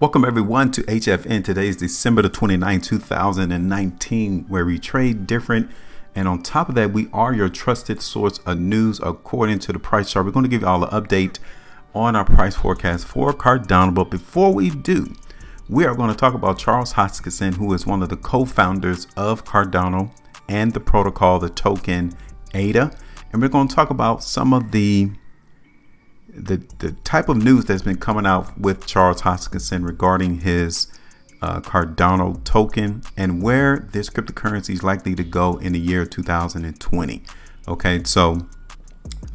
Welcome everyone to HFN. Today is December the 29th, 2019, where we trade different. And on top of that, we are your trusted source of news according to the price chart. We're going to give you all an update on our price forecast for Cardano. But before we do, we are going to talk about Charles Hoskinson, who is one of the co-founders of Cardano and the protocol, the token ADA. And we're going to talk about some of the type of news that's been coming out with Charles Hoskinson regarding his Cardano token and where this cryptocurrency is likely to go in the year 2020. Okay, so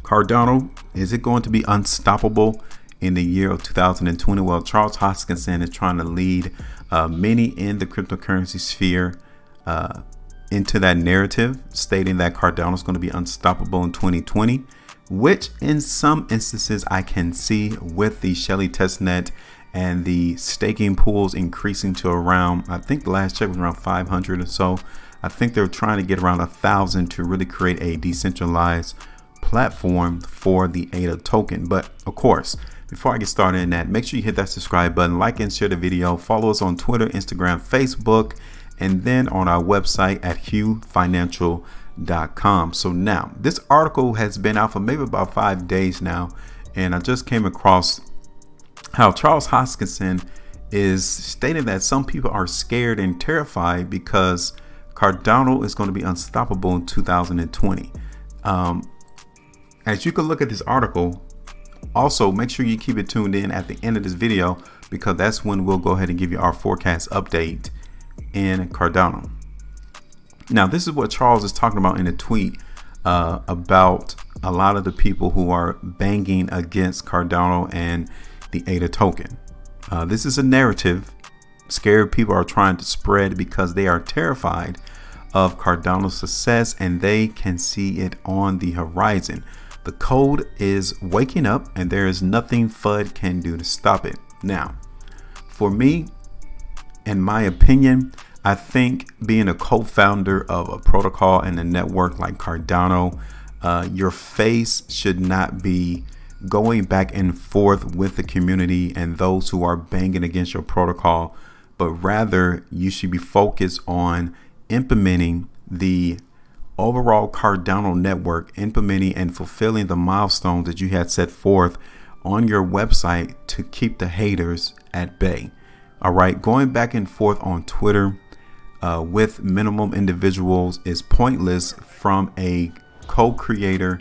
Cardano, is it going to be unstoppable in the year of 2020? Well, Charles Hoskinson is trying to lead many in the cryptocurrency sphere into that narrative, stating that Cardano is going to be unstoppable in 2020. Which in some instances I can see with the Shelly testnet and the staking pools increasing to around, I think the last check was around 500 or so. I think they're trying to get around 1,000 to really create a decentralized platform for the ADA token. But of course, before I get started in that, make sure you hit that subscribe button, like and share the video, follow us on Twitter, Instagram, Facebook, and then on our website at HueFinancial.com. So now this article has been out for maybe about 5 days now, and I just came across how Charles Hoskinson is stating that some people are scared and terrified because Cardano is going to be unstoppable in 2020. As you can look at this article, also make sure you keep it tuned in at the end of this video, because that's when we'll go ahead and give you our forecast update in Cardano. Now, this is what Charles is talking about in a tweet about a lot of the people who are banging against Cardano and the ADA token. This is a narrative scared people are trying to spread because they are terrified of Cardano's success and they can see it on the horizon. The code is waking up and there is nothing FUD can do to stop it. Now, for me, in my opinion, I think being a co-founder of a protocol and a network like Cardano, your face should not be going back and forth with the community and those who are banging against your protocol, but rather you should be focused on implementing the overall Cardano network, implementing and fulfilling the milestones that you had set forth on your website to keep the haters at bay. All right, going back and forth on Twitter with minimum individuals is pointless from a co-creator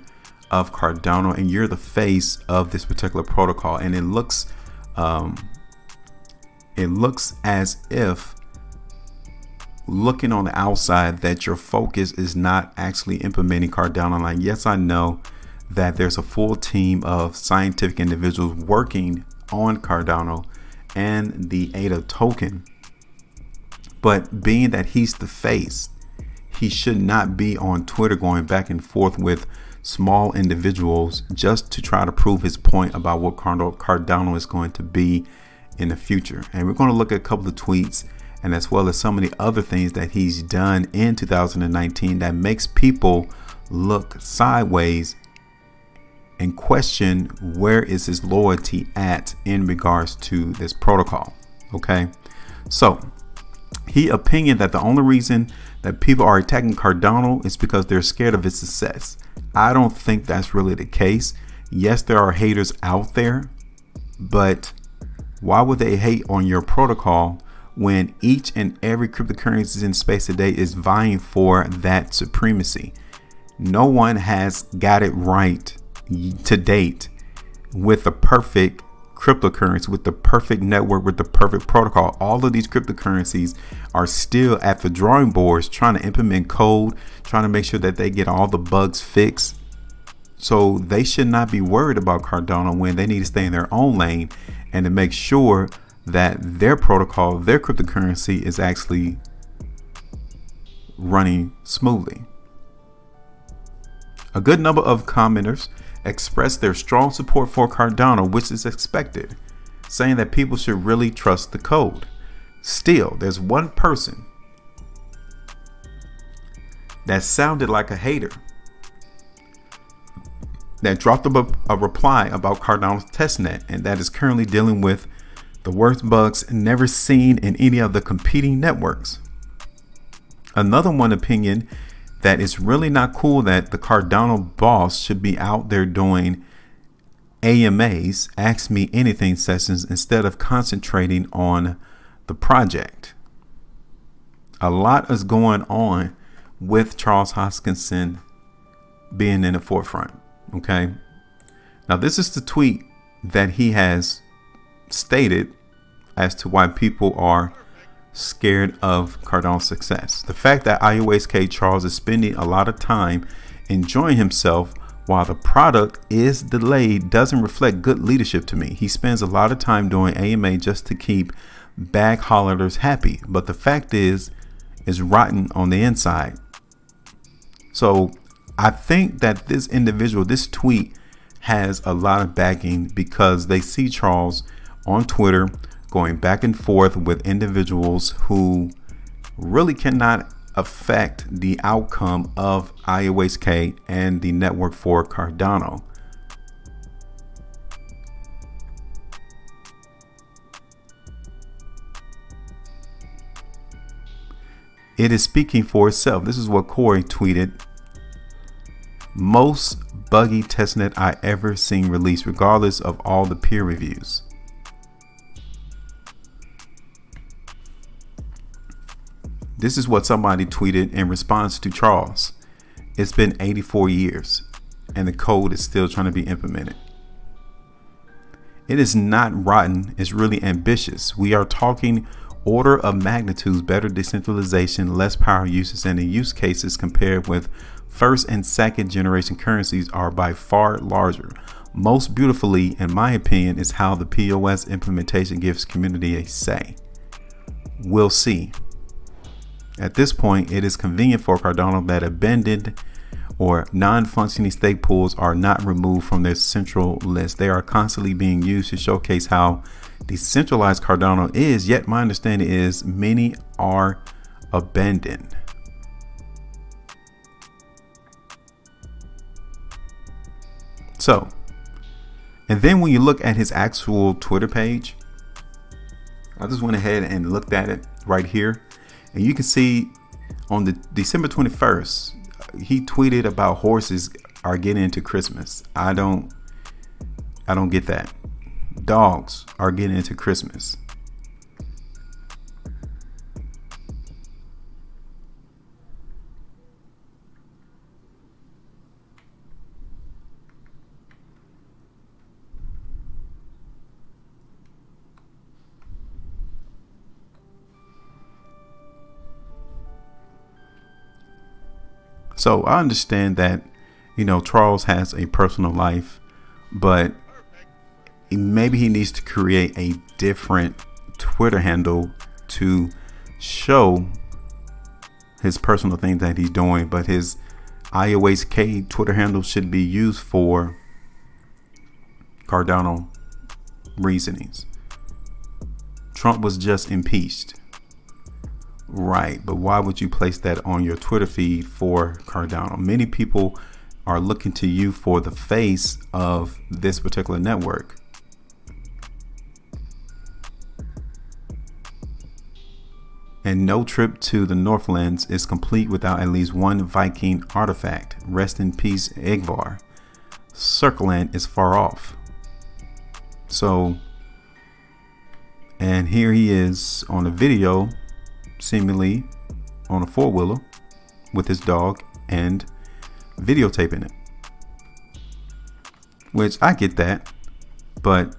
of Cardano, and you're the face of this particular protocol, and it looks as if, looking on the outside, that your focus is not actually implementing Cardano. Like, yes, I know that there's a full team of scientific individuals working on Cardano and the ADA token, but being that he's the face, he should not be on Twitter going back and forth with small individuals just to try to prove his point about what Cardano is going to be in the future. And we're going to look at a couple of tweets, and as well as some of the other things that he's done in 2019 that makes people look sideways and question where is his loyalty at in regards to this protocol. Okay, so he opinion that the only reason that people are attacking Cardano is because they're scared of its success. I don't think that's really the case. Yes, there are haters out there, but why would they hate on your protocol when each and every cryptocurrency in space today is vying for that supremacy? No one has got it right to date with the perfect cryptocurrency, with the perfect network, with the perfect protocol. All of these cryptocurrencies are still at the drawing boards trying to implement code, trying to make sure that they get all the bugs fixed. So they should not be worried about Cardano when they need to stay in their own lane and to make sure that their protocol, their cryptocurrency, is actually running smoothly. A good number of commenters expressed their strong support for Cardano, which is expected, saying that people should really trust the code. Still, there's one person that sounded like a hater that dropped a reply about Cardano's testnet, and that is currently dealing with The worst bugs never seen in any of the competing networks. Another one opinion that it's really not cool that the Cardano boss should be out there doing AMAs, Ask Me Anything sessions, instead of concentrating on the project. A lot is going on with Charles Hoskinson being in the forefront. Okay. Now, this is the tweet that he has stated as to why people are scared of Cardano's success. The fact that IOHK Charles is spending a lot of time enjoying himself while the product is delayed doesn't reflect good leadership to me. He spends a lot of time doing AMA just to keep bag holders happy, but the fact is rotten on the inside. So I think that this individual, this tweet has a lot of backing because they see Charles on Twitter going back and forth with individuals who really cannot affect the outcome of IOHK and the network for Cardano. It is speaking for itself. This is what Corey tweeted. Most buggy testnet I ever seen released, regardless of all the peer reviews. This is what somebody tweeted in response to Charles. It's been 84 years and the code is still trying to be implemented. It is not rotten, it's really ambitious. We are talking order of magnitudes better decentralization, less power uses, and the use cases compared with first and second generation currencies are by far larger. Most beautifully, in my opinion, is how the POS implementation gives community a say. We'll see. At this point, it is convenient for Cardano that abandoned or non-functioning stake pools are not removed from their central list. They are constantly being used to showcase how decentralized Cardano is, yet my understanding is many are abandoned. So, and then when you look at his actual Twitter page, I just went ahead and looked at it right here. And you can see on the December 21st, he tweeted about horses are getting into Christmas. I don't get that. Dogs are getting into Christmas. So I understand that, you know, Charles has a personal life, but maybe he needs to create a different Twitter handle to show his personal things that he's doing. But his IOHK Twitter handle should be used for Cardano reasonings. Trump was just impeached. Right, but why would you place that on your Twitter feed for Cardano? Many people are looking to you for the face of this particular network. And no trip to the Northlands is complete without at least one Viking artifact. Rest in peace, Egvar. Circleland is far off. So, and here he is on a video, seemingly on a four-wheeler with his dog and videotaping it, which I get that, but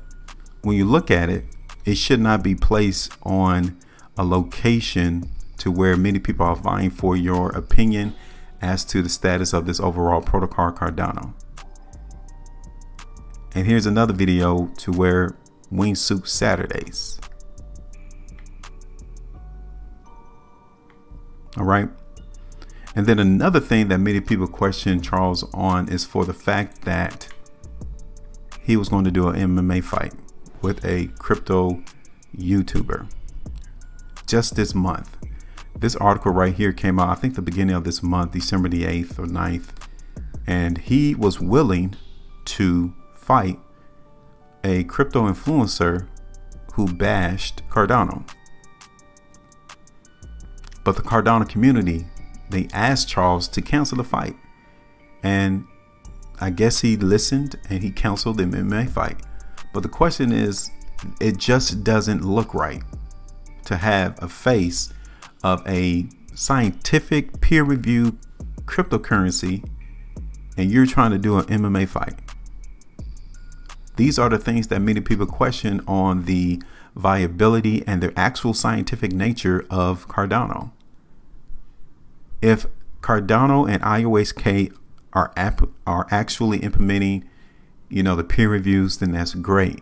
when you look at it, it should not be placed on a location to where many people are vying for your opinion as to the status of this overall protocol Cardano. And here's another video to where Wingsuit Saturdays. All right. And then another thing that many people question Charles on is for the fact that he was going to do an MMA fight with a crypto YouTuber just this month. This article right here came out, I think the beginning of this month, December the 8th or 9th. And he was willing to fight a crypto influencer who bashed Cardano. But the Cardano community, they asked Charles to cancel the fight. And I guess he listened and he canceled the MMA fight. But the question is, it just doesn't look right to have a face of a scientific peer-reviewed cryptocurrency and you're trying to do an MMA fight. These are the things that many people question on the viability and the actual scientific nature of Cardano. If Cardano and HueFin are actually implementing, the peer reviews, then that's great.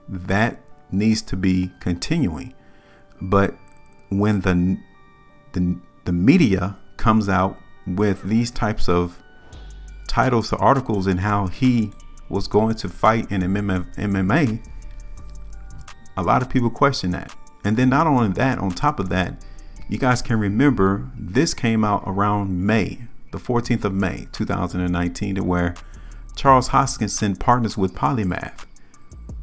That needs to be continuing. But when the media comes out with these types of titles to articles and how he was going to fight in MMA, a lot of people question that. And then not only that, on top of that, you guys can remember this came out around May, the 14th of May, 2019, to where Charles Hoskinson partners with Polymath.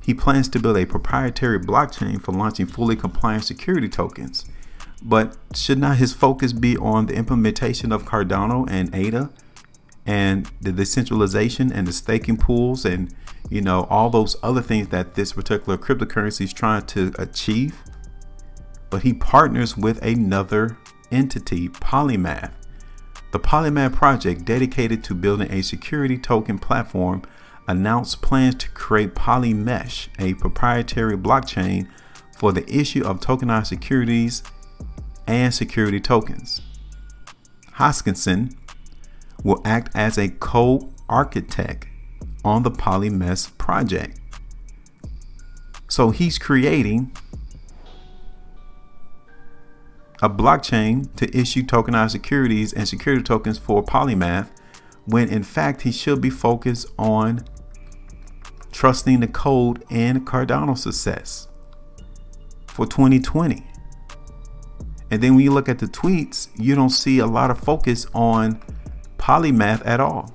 He plans to build a proprietary blockchain for launching fully compliant security tokens. But should not his focus be on the implementation of Cardano and ADA and the decentralization and the staking pools and, all those other things that this particular cryptocurrency is trying to achieve? But he partners with another entity, Polymath. The Polymath project, dedicated to building a security token platform, announced plans to create Polymesh, a proprietary blockchain for the issue of tokenized securities and security tokens. Hoskinson will act as a co-architect on the Polymesh project. So he's creating a blockchain to issue tokenized securities and security tokens for Polymath, when in fact he should be focused on trusting the code and Cardano success for 2020. And then when you look at the tweets, you don't see a lot of focus on Polymath at all.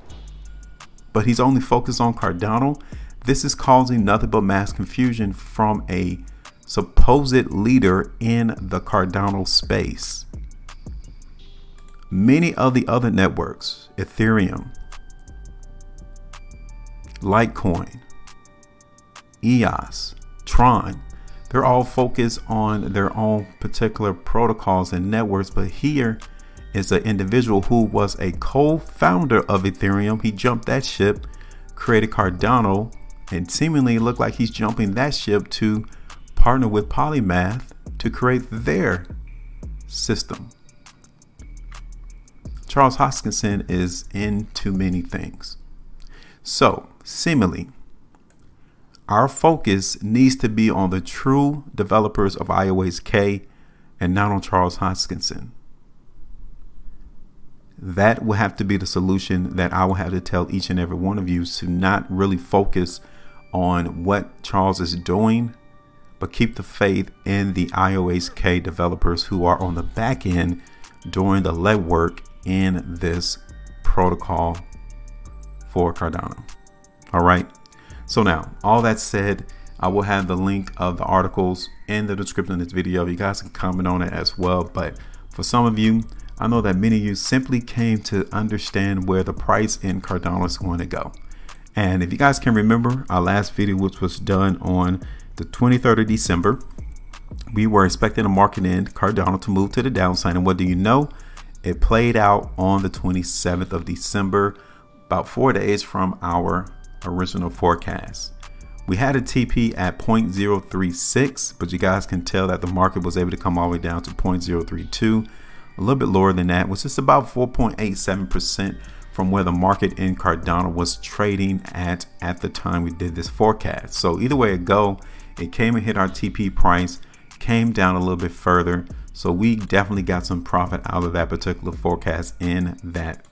But he's only focused on Cardano. This is causing nothing but mass confusion from a supposed leader in the Cardano space. Many of the other networks, Ethereum, Litecoin, EOS, Tron, they're all focused on their own particular protocols and networks. But here is an individual who was a co-founder of Ethereum. He jumped that ship, created Cardano, and seemingly looked like he's jumping that ship to partner with Polymath to create their system. Charles Hoskinson is into many things. So seemingly, our focus needs to be on the true developers of HueFin and not on Charles Hoskinson. That will have to be the solution that I will have to tell each and every one of you, to not really focus on what Charles is doing, but keep the faith in the HueFin developers who are on the back end doing the legwork in this protocol for Cardano. All right. So now, all that said, I will have the link of the articles in the description of this video. You guys can comment on it as well. But for some of you, I know that many of you simply came to understand where the price in Cardano is going to go. And if you guys can remember our last video, which was done on the 23rd of December, we were expecting the market in Cardano to move to the downside. And what do you know? It played out on the 27th of December, about 4 days from our original forecast. We had a TP at 0.036, but you guys can tell that the market was able to come all the way down to 0.032, a little bit lower than that, which is about 4.87% from where the market in Cardano was trading at the time we did this forecast. So either way it go, it came and hit our TP price, came down a little bit further. So we definitely got some profit out of that particular forecast in that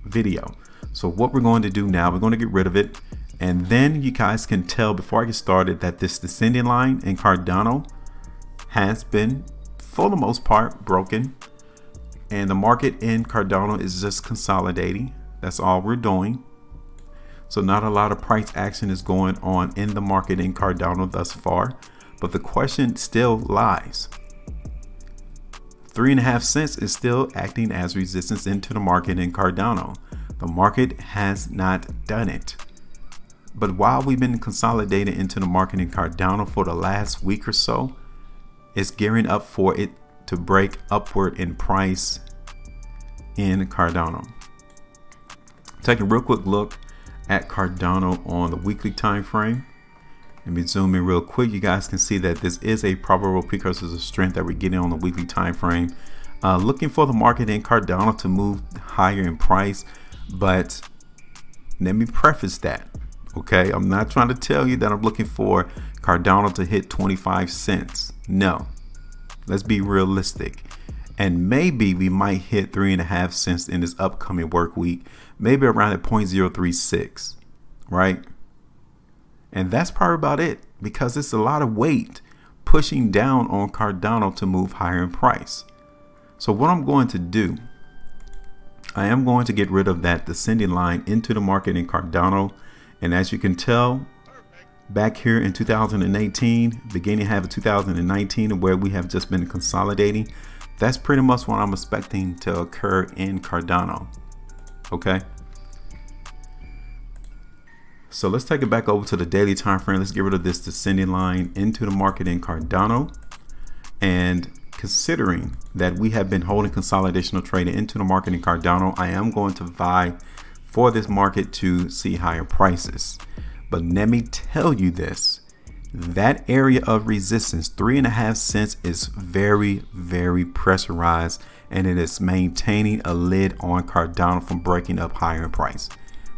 video. So what we're going to do now, we're going to get rid of it. And then you guys can tell before I get started that this descending line in Cardano has been, for the most part, broken. And the market in Cardano is just consolidating. That's all we're doing. So not a lot of price action is going on in the market in Cardano thus far. But the question still lies. 3.5 cents is still acting as resistance into the market in Cardano. The market has not done it. But while we've been consolidating into the market in Cardano for the last week or so, it's gearing up for it to break upward in price in Cardano. Take a real quick look at Cardano on the weekly time frame. Let me zoom in real quick. You guys can see that this is a probable precursor of strength that we're getting on the weekly time frame. Looking for the market in Cardano to move higher in price, but let me preface that. Okay, I'm not trying to tell you that I'm looking for Cardano to hit 25 cents. No, let's be realistic. And maybe we might hit 3.5 cents in this upcoming work week, maybe around at 0.036, right? And that's probably about it, because it's a lot of weight pushing down on Cardano to move higher in price. So what I'm going to do, I am going to get rid of that descending line into the market in Cardano. And as you can tell, back here in 2018, beginning half of 2019, where we have just been consolidating, that's pretty much what I'm expecting to occur in Cardano. Okay. So let's take it back over to the daily time frame. Let's get rid of this descending line into the market in Cardano. And considering that we have been holding consolidational trading into the market in Cardano, I am going to vie for this market to see higher prices. But let me tell you this, that area of resistance, 3.5 cents, is very, very pressurized, and it is maintaining a lid on Cardano from breaking up higher in price.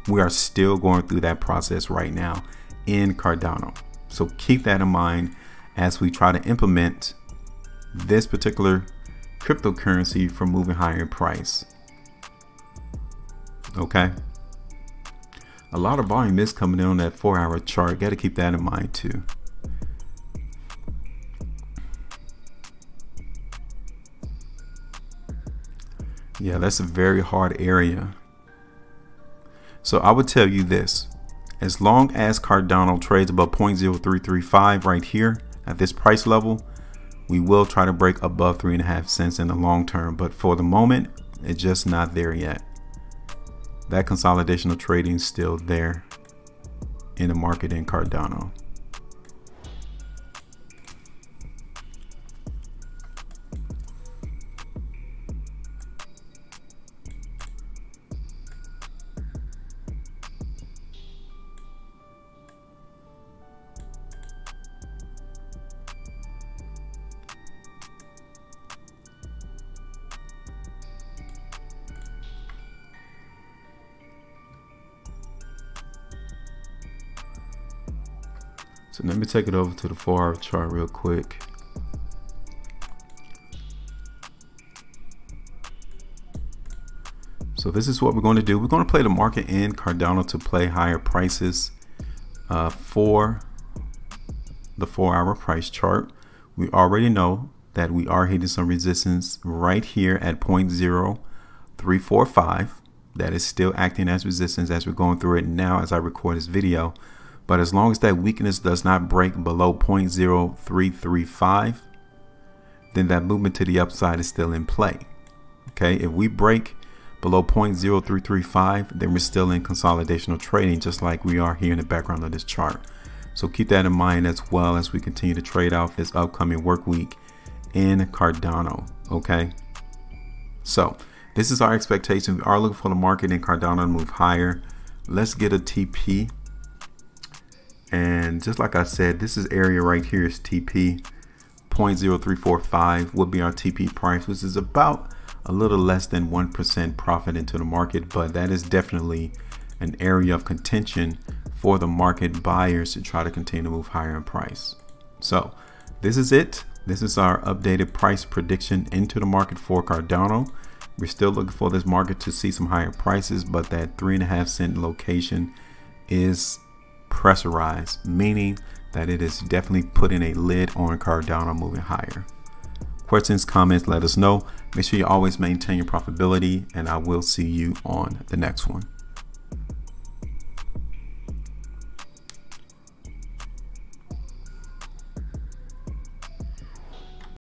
We are still going through that process right now in Cardano. So keep that in mind as we try to implement this particular cryptocurrency for moving higher in price. Okay. A lot of volume is coming in on that 4-hour chart. Got to keep that in mind too. Yeah, that's a very hard area. So I would tell you this, as long as Cardano trades above 0.0335 right here at this price level, we will try to break above 3.5 cents in the long term. But for the moment, it's just not there yet. That consolidation of trading is still there in the market in Cardano. So let me take it over to the 4-hour chart real quick. So this is what we're going to do. We're going to play the market in Cardano to play higher prices for the 4-hour price chart. We already know that we are hitting some resistance right here at 0.0345. That is still acting as resistance as we're going through it now as I record this video. But as long as that weakness does not break below 0.0335, then that movement to the upside is still in play. Okay, if we break below 0.0335, then we're still in consolidational trading, just like we are here in the background of this chart. So keep that in mind as well as we continue to trade out this upcoming work week in Cardano. Okay, so this is our expectation. We are looking for the market in Cardano to move higher. Let's get a TP. And just like I said, this is area right here is TP. 0.0345 would be our TP price, which is about a little less than 1% profit into the market, but that is definitely an area of contention for the market buyers to try to continue to move higher in price. So this is it. This is our updated price prediction into the market for Cardano. We're still looking for this market to see some higher prices, but that 3.5 cent location is pressurized, meaning that it is definitely putting a lid on Cardano moving higher. Questions, comments, let us know. Make sure you always maintain your profitability, and I will see you on the next one.